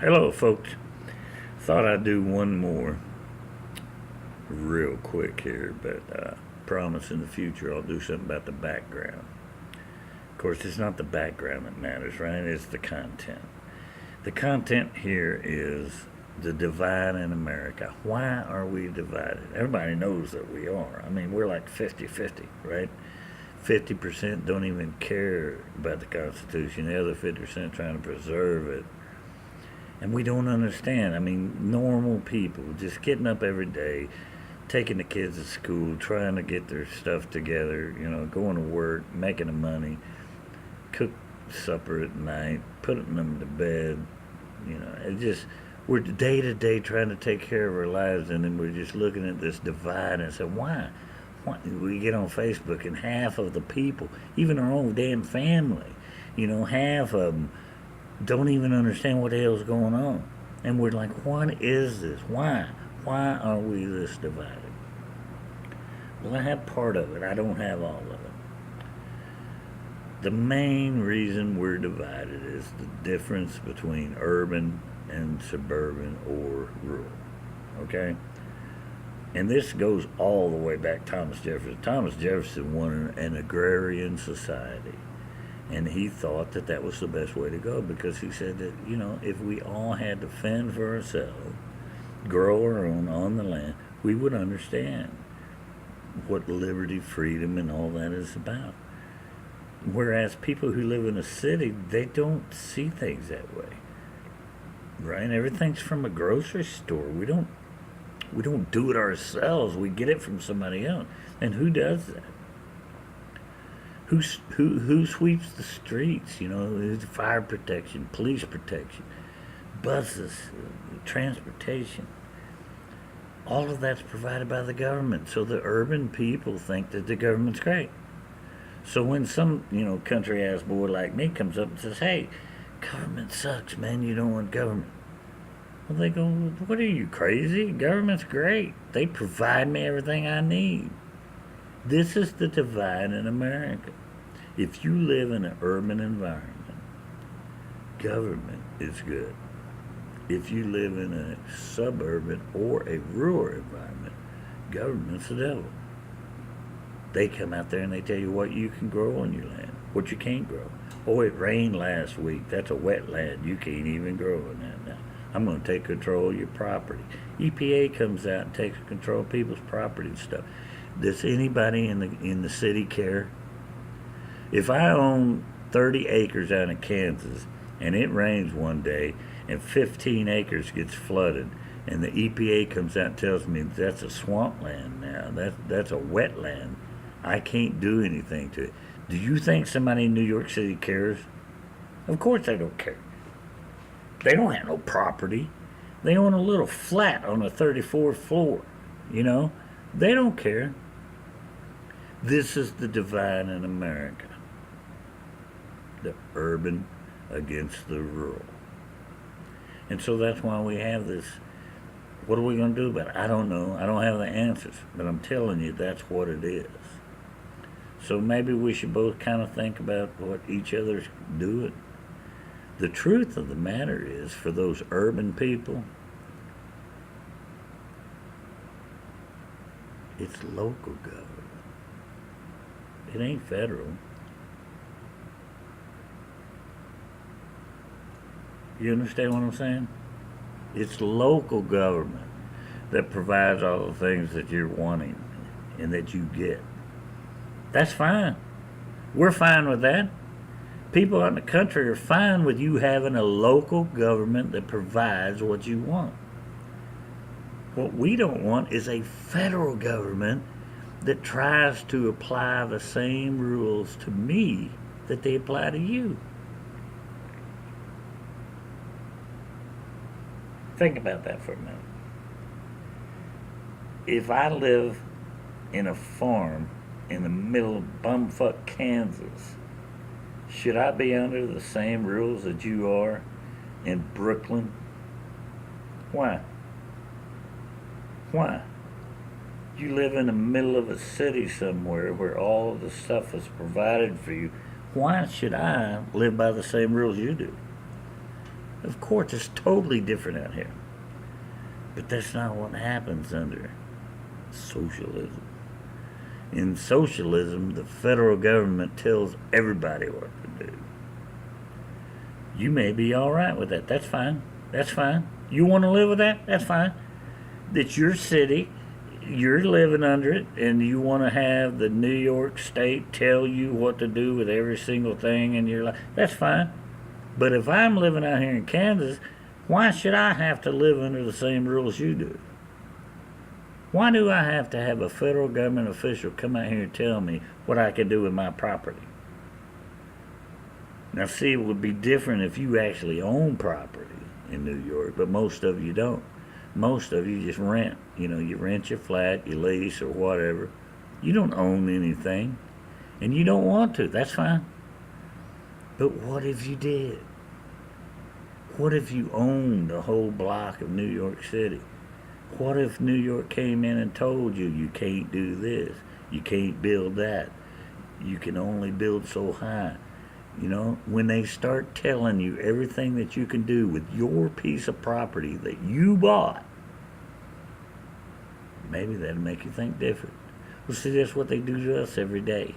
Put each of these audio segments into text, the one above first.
Hello, folks. Thought I'd do one more real quick here, but promise in the future I'll do something about the background. Of course, it's not the background that matters, right? It's the content. The content here is the divide in America. Why are we divided? Everybody knows that we are. I mean, we're like 50-50, right? 50% don't even care about the Constitution. The other 50% trying to preserve it. And we don't understand. I mean, normal people just getting up every day, taking the kids to school, trying to get their stuff together, going to work, making the money, cook supper at night, putting them to bed. It just, we're day to day trying to take care of our lives, and then we're just looking at this divide and say, why? Why? We get on Facebook, and half of the people, even our own damn family, half of them don't even understand what the hell's going on. And we're like, what is this? Why? Why are we this divided? Well, I have part of it. I don't have all of it. The main reason we're divided is the difference between urban and suburban or rural. Okay? And this goes all the way back to Thomas Jefferson. Thomas Jefferson wanted an agrarian society. And he thought that that was the best way to go because he said that, if we all had to fend for ourselves, grow our own on the land, we would understand what liberty, freedom, and all that is about. Whereas people who live in a city, they don't see things that way. Right? Everything's from a grocery store. We don't do it ourselves. We get it from somebody else. And who does that? Who sweeps the streets? Fire protection, police protection, buses, transportation. All of that's provided by the government. So the urban people think that the government's great. So when some country ass boy like me comes up and says, "Hey, government sucks, man. You don't want government." Well, they go, "What are you, crazy? Government's great. They provide me everything I need." This is the divide in America. If you live in an urban environment, government is good. If you live in a suburban or a rural environment, government's the devil. They come out there and they tell you what you can grow on your land, what you can't grow. Oh, it rained last week. That's a wetland. You can't even grow in that now. I'm going to take control of your property. EPA comes out and takes control of people's property and stuff. Does anybody in the city care? If I own 30 acres out in Kansas and it rains one day and 15 acres gets flooded and the EPA comes out and tells me that's a swampland now, that's a wetland, I can't do anything to it. Do you think somebody in New York City cares? Of course they don't care. They don't have no property. They own a little flat on a 34th floor. They don't care. This is the divide in America. The urban against the rural. And so that's why we have this. What are we going to do about it? I don't know. I don't have the answers. But I'm telling you, that's what it is. So maybe we should both kind of think about what each other's doing. The truth of the matter is, for those urban people, it's local government. It ain't federal. You understand what I'm saying? It's local government that provides all the things that you're wanting and that you get. That's fine. We're fine with that. People out in the country are fine with you having a local government that provides what you want. What we don't want is a federal government that tries to apply the same rules to me that they apply to you. Think about that for a minute. If I live in a farm in the middle of bumfuck Kansas, should I be under the same rules that you are in Brooklyn? Why? Why? You live in the middle of a city somewhere where all of the stuff is provided for you. Why should I live by the same rules you do? Of course, it's totally different out here. But that's not what happens under socialism. In socialism, the federal government tells everybody what to do. You may be all right with that. That's fine. That's fine. You want to live with that? That's fine. It's your city. You're living under it, and you want to have the New York State tell you what to do with every single thing in your life. That's fine. But if I'm living out here in Kansas, why should I have to live under the same rules you do? Why do I have to have a federal government official come out here and tell me what I can do with my property? Now, see, it would be different if you actually own property in New York, but most of you don't. Most of you just rent. You know, you rent your flat, you lease, or whatever. You don't own anything, and you don't want to. That's fine. But what if you did? What if you owned a whole block of New York City? What if New York came in and told you you can't do this, you can't build that, you can only build so high? You know, when they start telling you everything that you can do with your piece of property that you bought, maybe that'll make you think different. Well, see, that's what they do to us every day.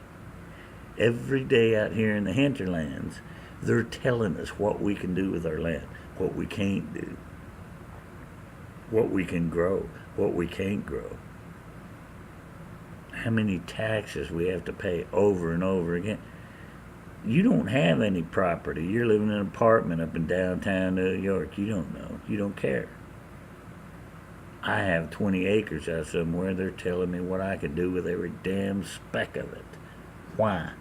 Every day out here in the hinterlands, they're telling us what we can do with our land, what we can't do, what we can grow, what we can't grow, how many taxes we have to pay over and over again. You don't have any property. You're living in an apartment up in downtown New York. You don't know. You don't care. I have 20 acres out somewhere. They're telling me what I can do with every damn speck of it. Why?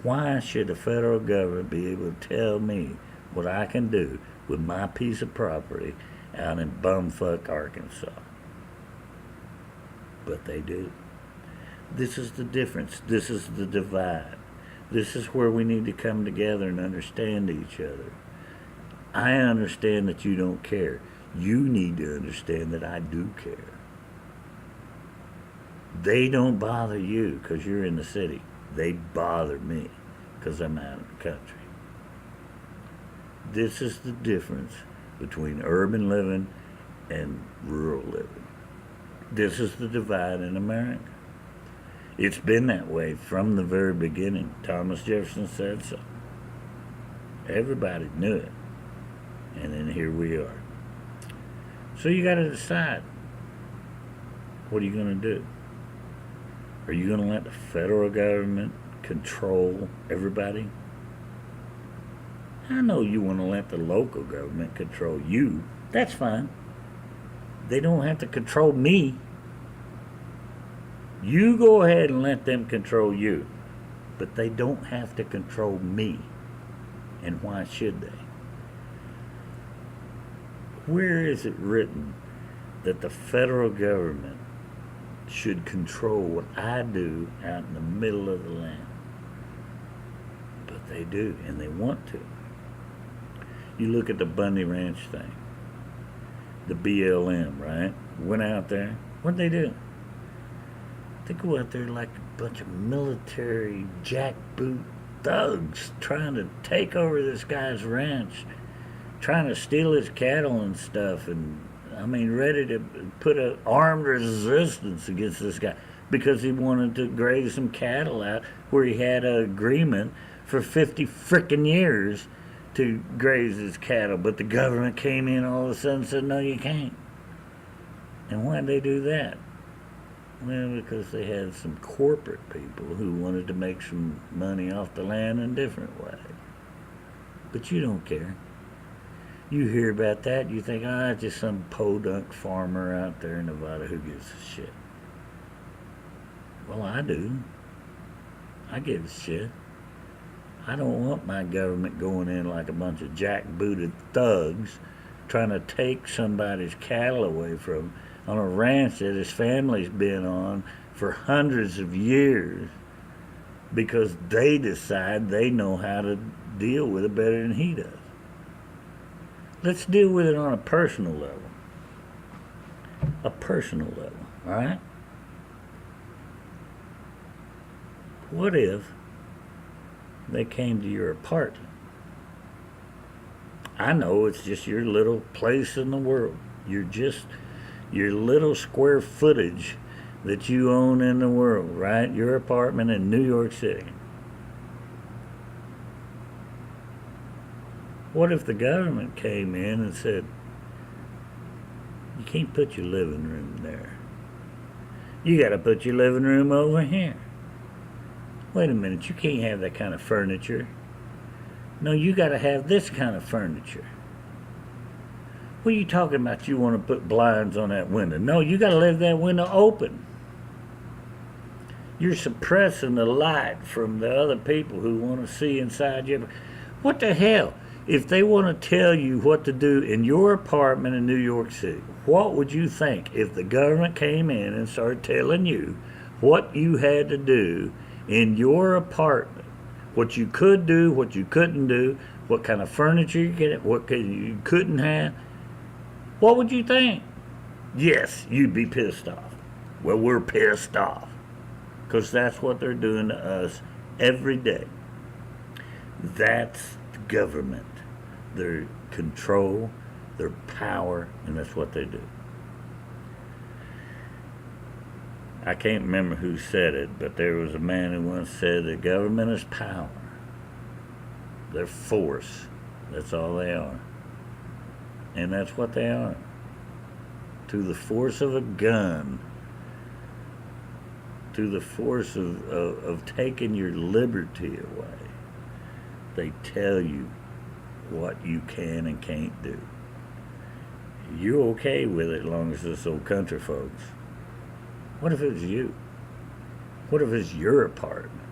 Why should the federal government be able to tell me what I can do with my piece of property out in bumfuck Arkansas? But they do. This is the difference. This is the divide. This is where we need to come together and understand each other. I understand that you don't care. You need to understand that I do care. They don't bother you because you're in the city. They bother me because I'm out of the country. This is the difference between urban living and rural living. This is the divide in America. It's been that way from the very beginning. Thomas Jefferson said so. Everybody knew it. And then here we are. So you got to decide. What are you going to do? Are you going to let the federal government control everybody? I know you want to let the local government control you. That's fine. They don't have to control me. You go ahead and let them control you. But they don't have to control me. And why should they? Where is it written that the federal government should control what I do out in the middle of the land? But they do, and they want to. You look at the Bundy Ranch thing. The BLM, right? Went out there. What'd they do? They go out there like a bunch of military jackboot thugs trying to take over this guy's ranch, trying to steal his cattle and stuff, and I mean ready to put an armed resistance against this guy because he wanted to graze some cattle out where he had an agreement for 50 frickin' years to graze his cattle, but the government came in all of a sudden and said, no, you can't. And why'd they do that? Well, because they had some corporate people who wanted to make some money off the land in a different way. But you don't care. You hear about that, you think, it's just some podunk farmer out there in Nevada who gives a shit. Well, I do. I give a shit. I don't want my government going in like a bunch of jackbooted thugs trying to take somebody's cattle away from them on a ranch that his family's been on for hundreds of years because they decide they know how to deal with it better than he does. Let's deal with it on a personal level. A personal level, all right? What if they came to your apartment I know it's just your little place in the world. You're just your little square footage that you own in the world, right? Your apartment in New York City. What if the government came in and said, you can't put your living room there? You got to put your living room over here. Wait a minute, you can't have that kind of furniture. No, you got to have this kind of furniture. What are you talking about? You want to put blinds on that window? No, you got to leave that window open. You're suppressing the light from the other people who want to see inside you. What the hell? If they want to tell you what to do in your apartment in New York City, what would you think if the government came in and started telling you what you had to do in your apartment? What you could do, what you couldn't do, what kind of furniture you get, what you couldn't have? What would you think? Yes, you'd be pissed off. Well, we're pissed off because that's what they're doing to us every day. That's the government. Their control, their power, and that's what they do. I can't remember who said it, but there was a man who once said the government is power. They're force. That's all they are. And that's what they are. To the force of a gun, to the force of taking your liberty away, they tell you what you can and can't do. You're okay with it as long as it's old country folks. What if it was you? What if it's your apartment?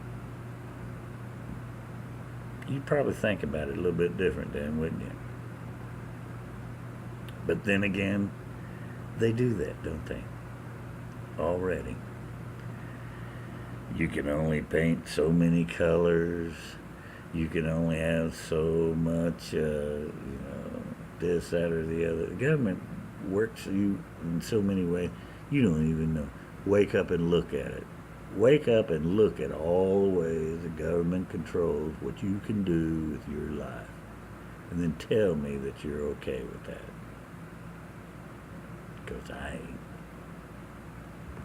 You'd probably think about it a little bit different then, wouldn't you? But then again, they do that, don't they? Already. You can only paint so many colors. You can only have so much, this, that, or the other. The government works you in so many ways, you don't even know. Wake up and look at it. Wake up and look at all the ways the government controls what you can do with your life. And then tell me that you're okay with that. Because I ain't.